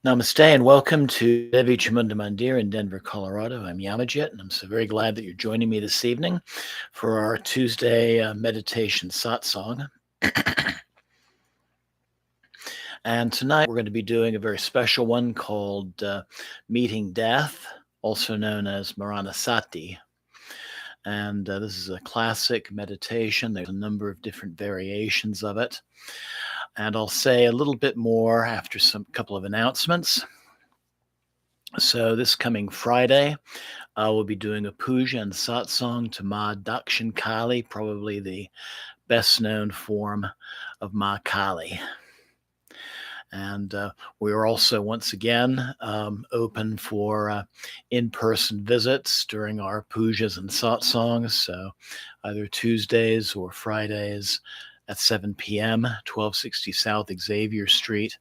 Namaste and welcome to Devi Chamunda Mandir in Denver, Colorado. I'm Yamajit, and I'm so very glad that you're joining me this evening for our Tuesday meditation satsang. And tonight we're going to be doing a very special one called Meeting Death, also known as Maranasati. And this is a classic meditation. There's a number of different variations of it. And I'll say a little bit more after some couple of announcements. So this coming Friday, we'll be doing a puja and satsang to Ma Dakshin Kali, probably the best known form of Ma Kali. And we are also once again open for in-person visits during our pujas and satsangs. So either Tuesdays or Fridays at 7 p.m., 1260 South Xavier Street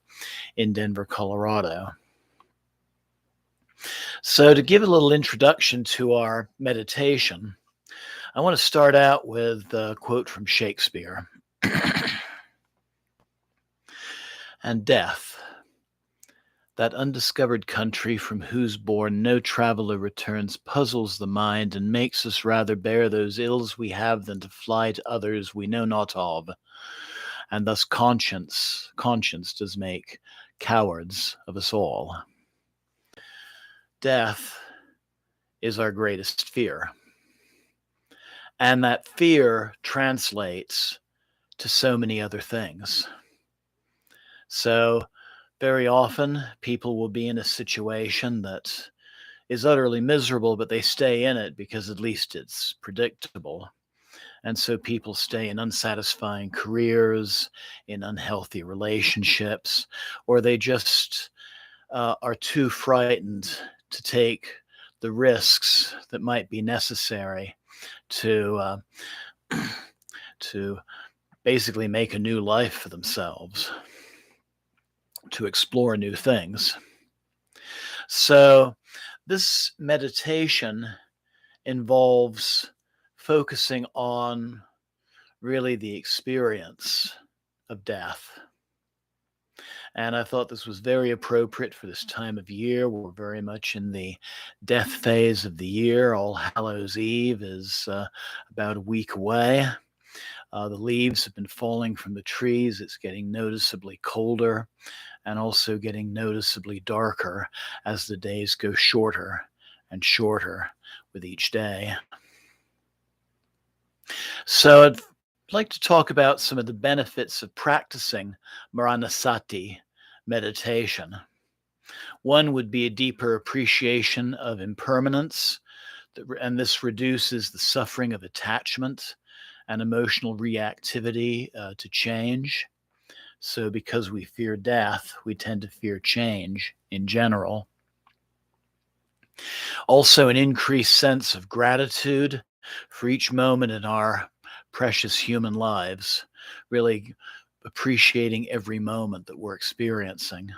in Denver, Colorado. So to give a little introduction to our meditation, I want to start out with a quote from Shakespeare. And death, that undiscovered country from whose bourne no traveler returns, puzzles the mind and makes us rather bear those ills we have than to fly to others we know not of. And thus conscience does make cowards of us all. Death is our greatest fear. And that fear translates to so many other things. So very often people will be in a situation that is utterly miserable, but they stay in it because at least it's predictable. And so people stay in unsatisfying careers, in unhealthy relationships, or they just are too frightened to take the risks that might be necessary to basically make a new life for themselves, to explore new things. So this meditation involves focusing on really the experience of death. And I thought this was very appropriate for this time of year. We're very much in the death phase of the year. All Hallows Eve is about a week away. The leaves have been falling from the trees. It's getting noticeably colder and also getting noticeably darker as the days go shorter and shorter with each day. So I'd like to talk about some of the benefits of practicing Maranasati meditation. One would be a deeper appreciation of impermanence, and this reduces the suffering of attachment and emotional reactivity to change. So because we fear death, we tend to fear change in general. Also, an increased sense of gratitude for each moment in our precious human lives, really appreciating every moment that we're experiencing.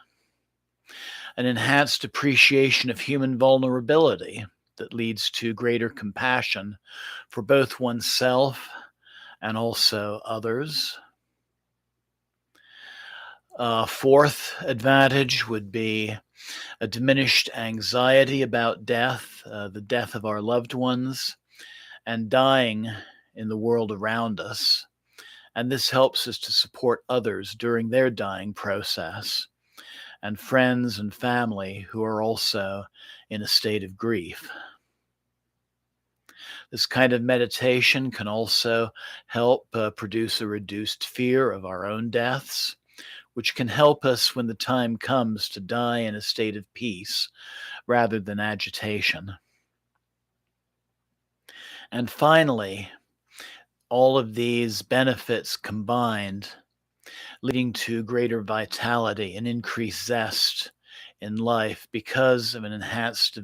An enhanced appreciation of human vulnerability that leads to greater compassion for both oneself and also others. Fourth advantage would be a diminished anxiety about death, the death of our loved ones, and dying in the world around us. And this helps us to support others during their dying process, and friends and family who are also in a state of grief. This kind of meditation can also help produce a reduced fear of our own deaths, which can help us when the time comes to die in a state of peace rather than agitation. And finally, all of these benefits combined, leading to greater vitality and increased zest in life because of an enhanced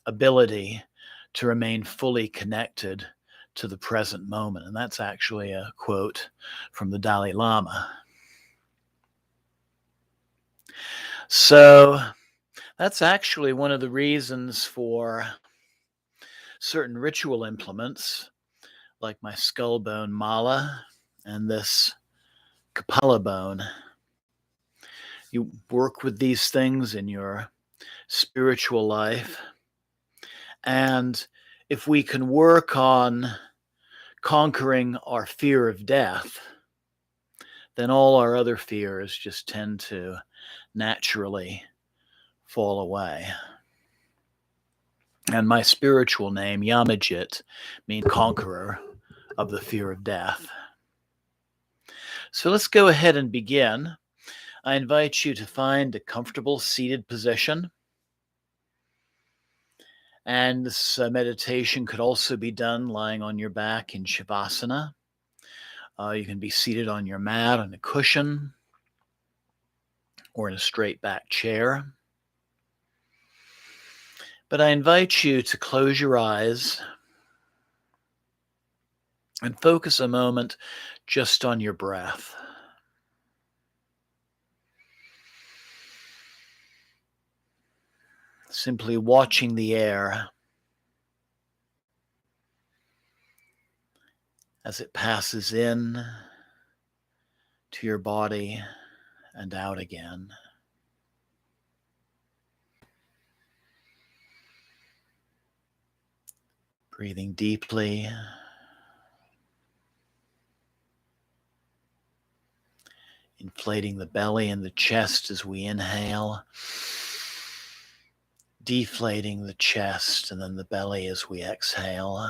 ability to remain fully connected to the present moment. And that's actually a quote from the Dalai Lama. So that's actually one of the reasons for certain ritual implements, like my skull bone mala and this Kapala bone, You work with these things in your spiritual life. And if we can work on conquering our fear of death, then all our other fears just tend to naturally fall away. And my spiritual name, Yamajit, means conqueror of the fear of death. So let's go ahead and begin. I invite you to find a comfortable seated position. And this meditation could also be done lying on your back in Shavasana. You can be seated on your mat, on a cushion, or in a straight back chair. But I invite you to close your eyes and focus a moment just on your breath. Simply watching the air as it passes in to your body and out again. Breathing deeply. Inflating the belly and the chest as we inhale. Deflating the chest and then the belly as we exhale.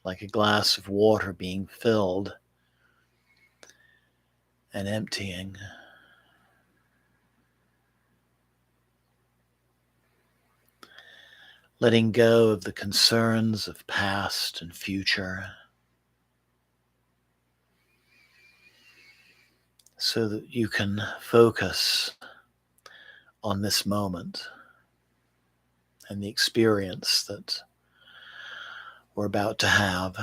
Like a glass of water being filled and emptying. Letting go of the concerns of past and future, so that you can focus on this moment and the experience that we're about to have.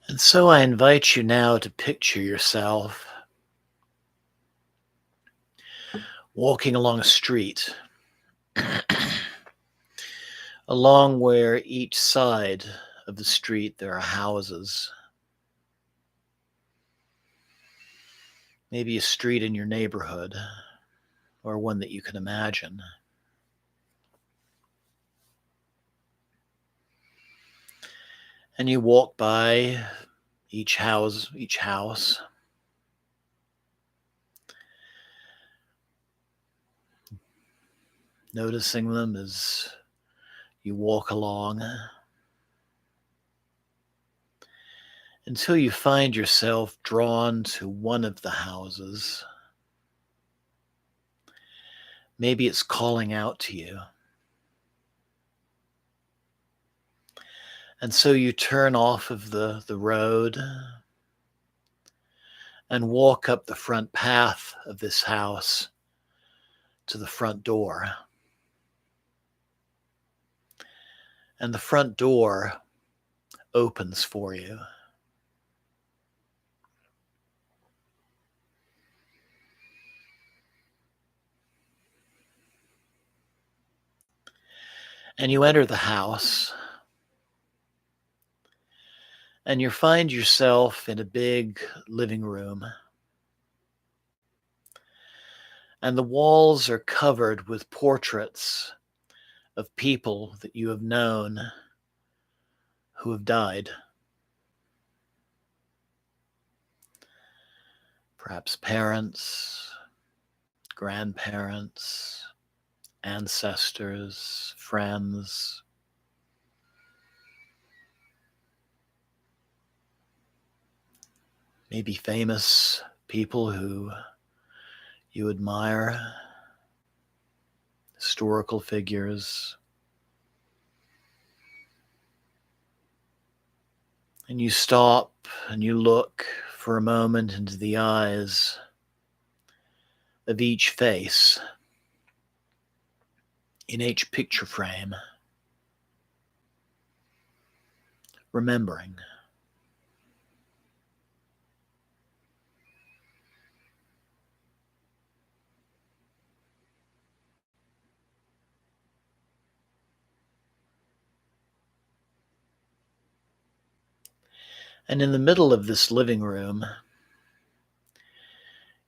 And so I invite you now to picture yourself walking along a street, along where each side of the street there are houses. Maybe a street in your neighborhood, or one that you can imagine. And you walk by each house, noticing them as you walk along, until you find yourself drawn to one of the houses. Maybe it's calling out to you. And so you turn off of the road and walk up the front path of this house to the front door. And the front door opens for you. And you enter the house. And you find yourself in a big living room. And the walls are covered with portraits of people that you have known who have died. Perhaps parents, grandparents, ancestors, friends. Maybe famous people who you admire, historical figures. And you stop and you look for a moment into the eyes of each face. in each picture frame, remembering. And in the middle of this living room,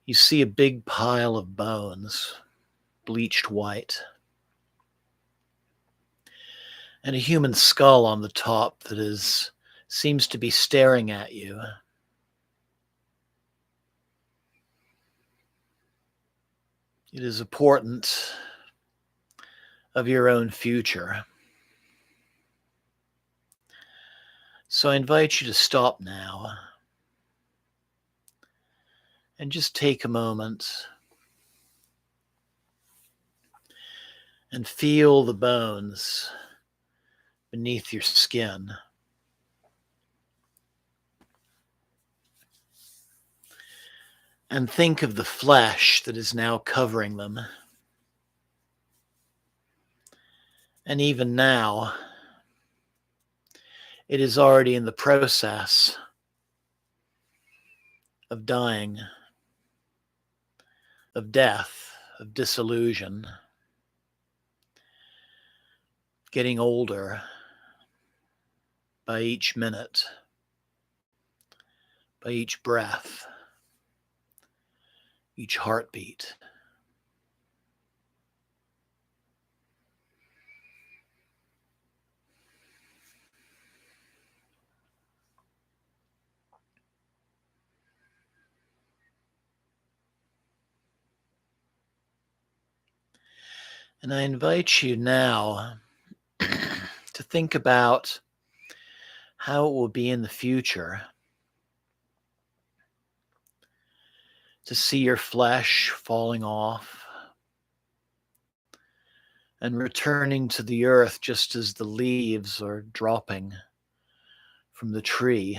you see a big pile of bones, bleached white, and a human skull on the top that seems to be staring at you. It is a portent of your own future. So I invite you to stop now and just take a moment and feel the bones beneath your skin. And think of the flesh that is now covering them. And even now, it is already in the process of dying, of death, of dissolution, getting older by each minute, by each breath, each heartbeat. And I invite you now to think about how it will be in the future to see your flesh falling off and returning to the earth just as the leaves are dropping from the tree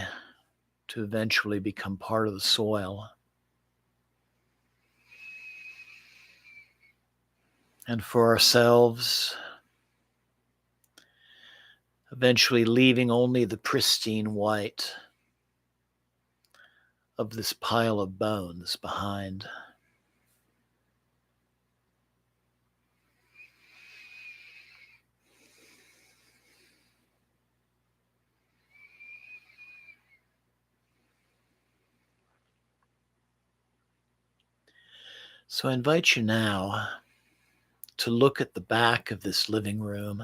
to eventually become part of the soil. And for ourselves, eventually leaving only the pristine white of this pile of bones behind. So I invite you now to look at the back of this living room.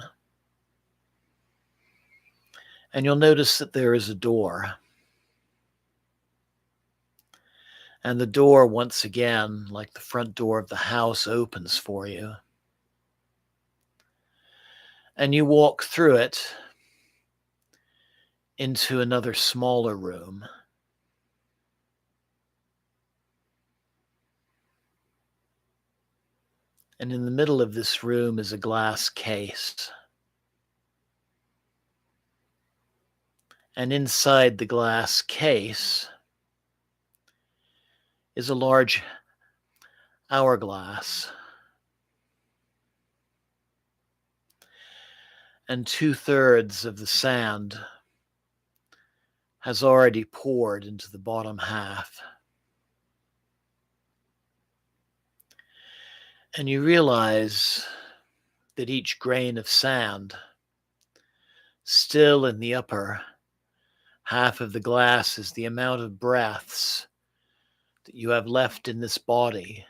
And you'll notice that there is a door. And the door, once again, like the front door of the house, opens for you. And you walk through it into another smaller room. And in the middle of this room is a glass case. And inside the glass case is a large hourglass. And 2/3 of the sand has already poured into the bottom half. And you realize that each grain of sand still in the upper half of the glass is the amount of breaths that you have left in this body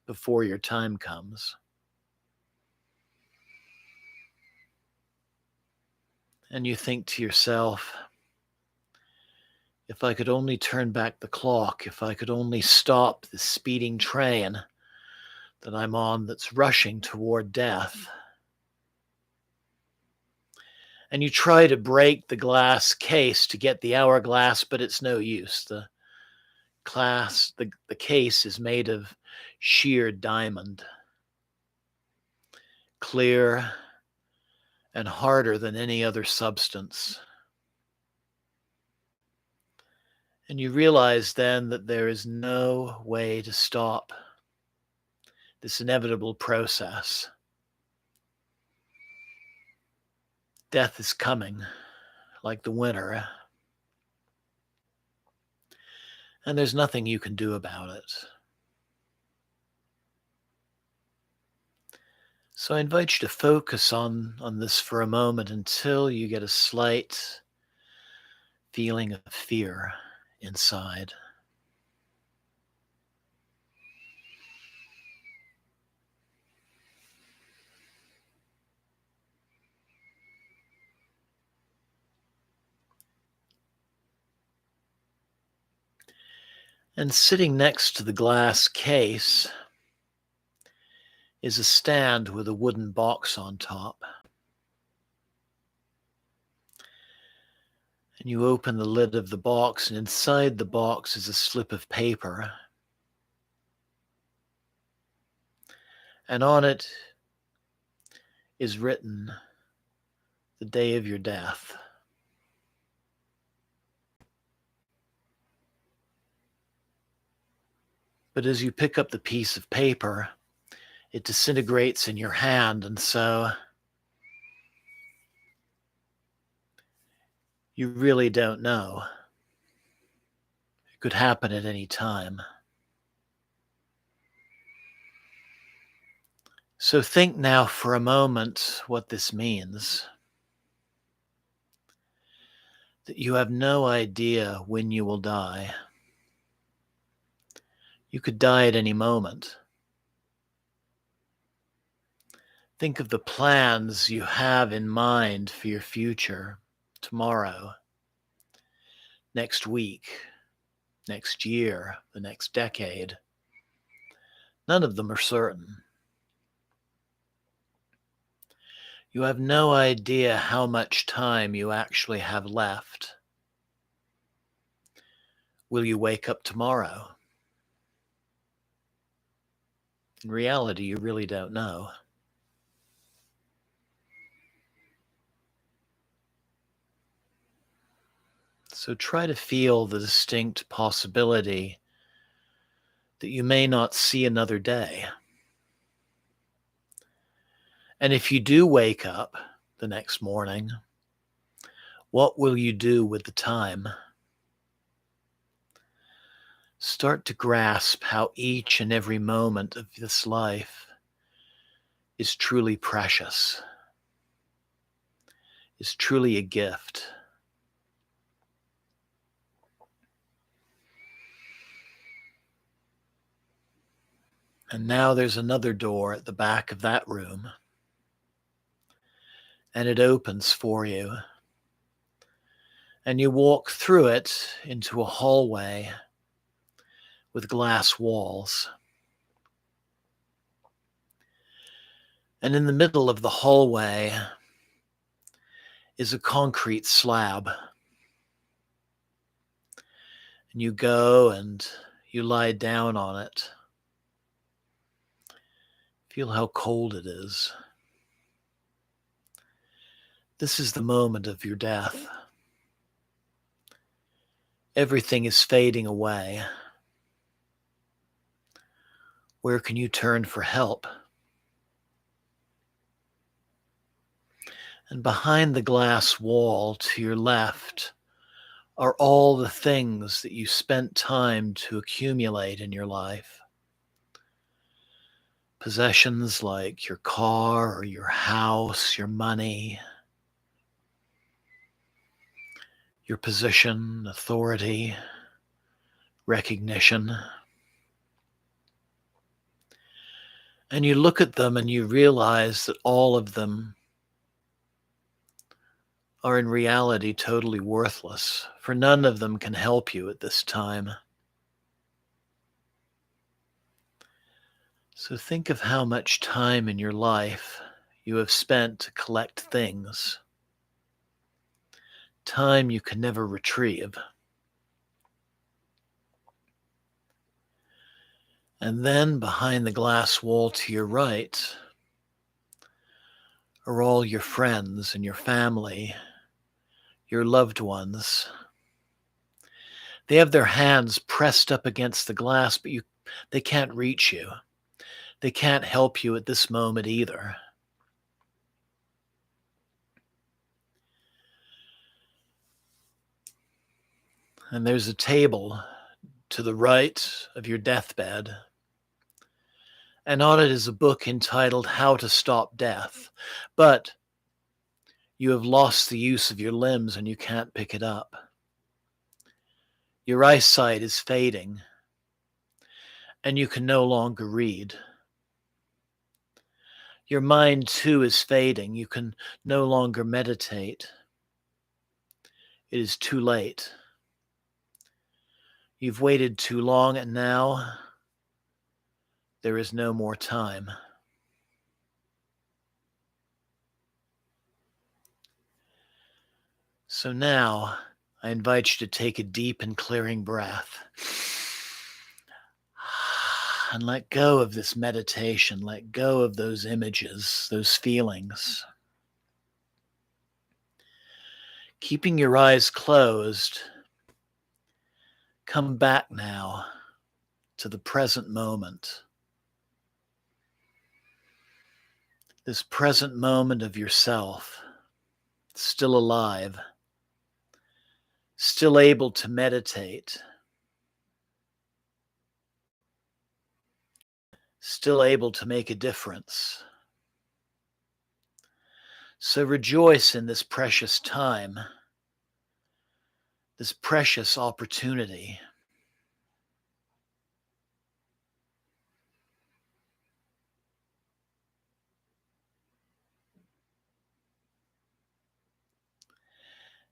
before your time comes. And you think to yourself, if I could only turn back the clock, if I could only stop the speeding train that I'm on that's rushing toward death. And you try to break the glass case to get the hourglass, but it's no use. The case is made of sheer diamond, clear and harder than any other substance. And you realize then that there is no way to stop this inevitable process. Death is coming like the winter, and there's nothing you can do about it. So I invite you to focus on this for a moment until you get a slight feeling of fear inside. And sitting next to the glass case is a stand with a wooden box on top. And you open the lid of the box, and inside the box is a slip of paper. And on it is written the day of your death. But as you pick up the piece of paper, it disintegrates in your hand, and so you really don't know. It could happen at any time. So think now for a moment what this means. That you have no idea when you will die. You could die at any moment. Think of the plans you have in mind for your future, tomorrow, next week, next year, the next decade. None of them are certain. You have no idea how much time you actually have left. Will you wake up tomorrow? In reality, you really don't know. So try to feel the distinct possibility that you may not see another day. And if you do wake up the next morning, what will you do with the time? Start to grasp how each and every moment of this life is truly precious, is truly a gift. And now there's another door at the back of that room, and it opens for you. And you walk through it into a hallway with glass walls. And in the middle of the hallway is a concrete slab. And you go and you lie down on it. Feel how cold it is. This is the moment of your death. Everything is fading away. Where can you turn for help? And behind the glass wall to your left are all the things that you spent time to accumulate in your life. Possessions like your car or your house, your money, your position, authority, recognition. And you look at them and you realize that all of them are in reality totally worthless, for none of them can help you at this time. So think of how much time in your life you have spent to collect things, time you can never retrieve. And then behind the glass wall to your right are all your friends and your family, your loved ones. They have their hands pressed up against the glass, but they can't reach you. They can't help you at this moment either. And there's a table to the right of your deathbed, and on it is a book entitled How to Stop Death. But you have lost the use of your limbs and you can't pick it up. Your eyesight is fading, and you can no longer read. Your mind too is fading. You can no longer meditate. It is too late. You've waited too long, and now there is no more time. So now I invite you to take a deep and clearing breath and let go of this meditation. Let go of those images, those feelings. Keeping your eyes closed, come back now to the present moment. This present moment of yourself, still alive, still able to meditate, still able to make a difference. So rejoice in this precious time, this precious opportunity.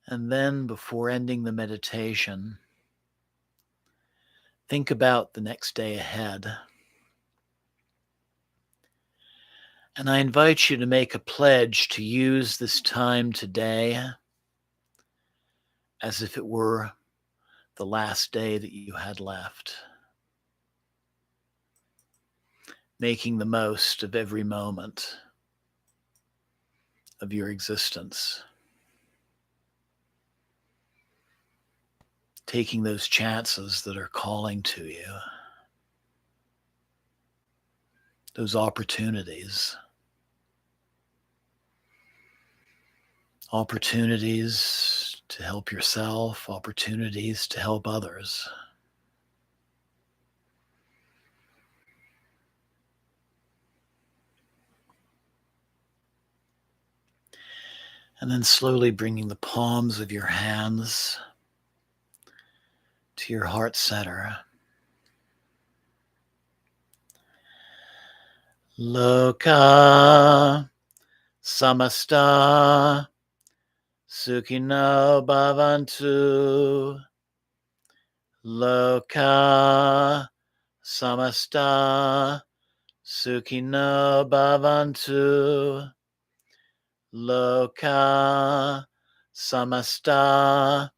And then, before ending the meditation, think about the next day ahead. And I invite you to make a pledge to use this time today as if it were the last day that you had left, making the most of every moment of your existence, taking those chances that are calling to you, those opportunities to help yourself, opportunities to help others. And then slowly bringing the palms of your hands to your heart center. Loka samasta sukhino bhavantu. Loka samasta sukhino bhavantu. Loka samasta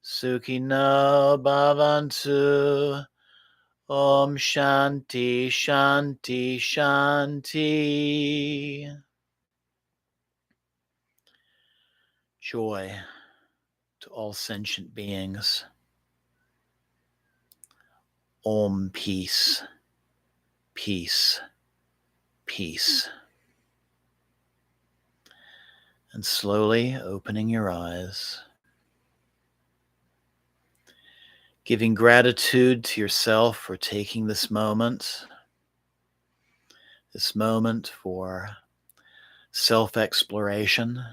sukhino bhavantu. Om Shanti Shanti Shanti. Joy to all sentient beings. Om peace, peace, peace. And slowly opening your eyes, giving gratitude to yourself for taking this moment for self-exploration,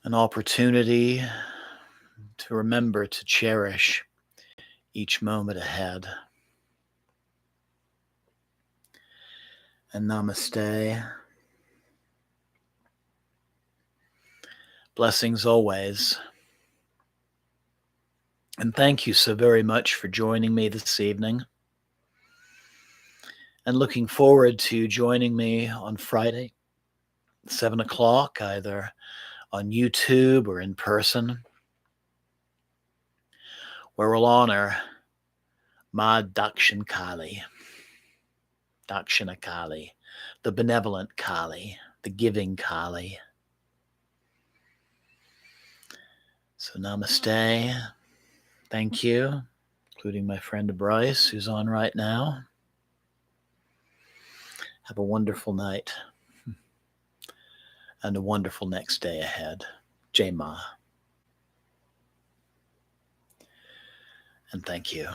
an opportunity to remember to cherish each moment ahead. And namaste. Blessings always. And thank you so very much for joining me this evening. And looking forward to joining me on Friday, 7 o'clock, either on YouTube or in person, where we'll honor Ma Dakshin Kali, Dakshina Kali, the benevolent Kali, the giving Kali. So namaste. Thank you, including my friend Bryce, who's on right now. Have a wonderful night and a wonderful next day ahead. Jai Ma. And thank you.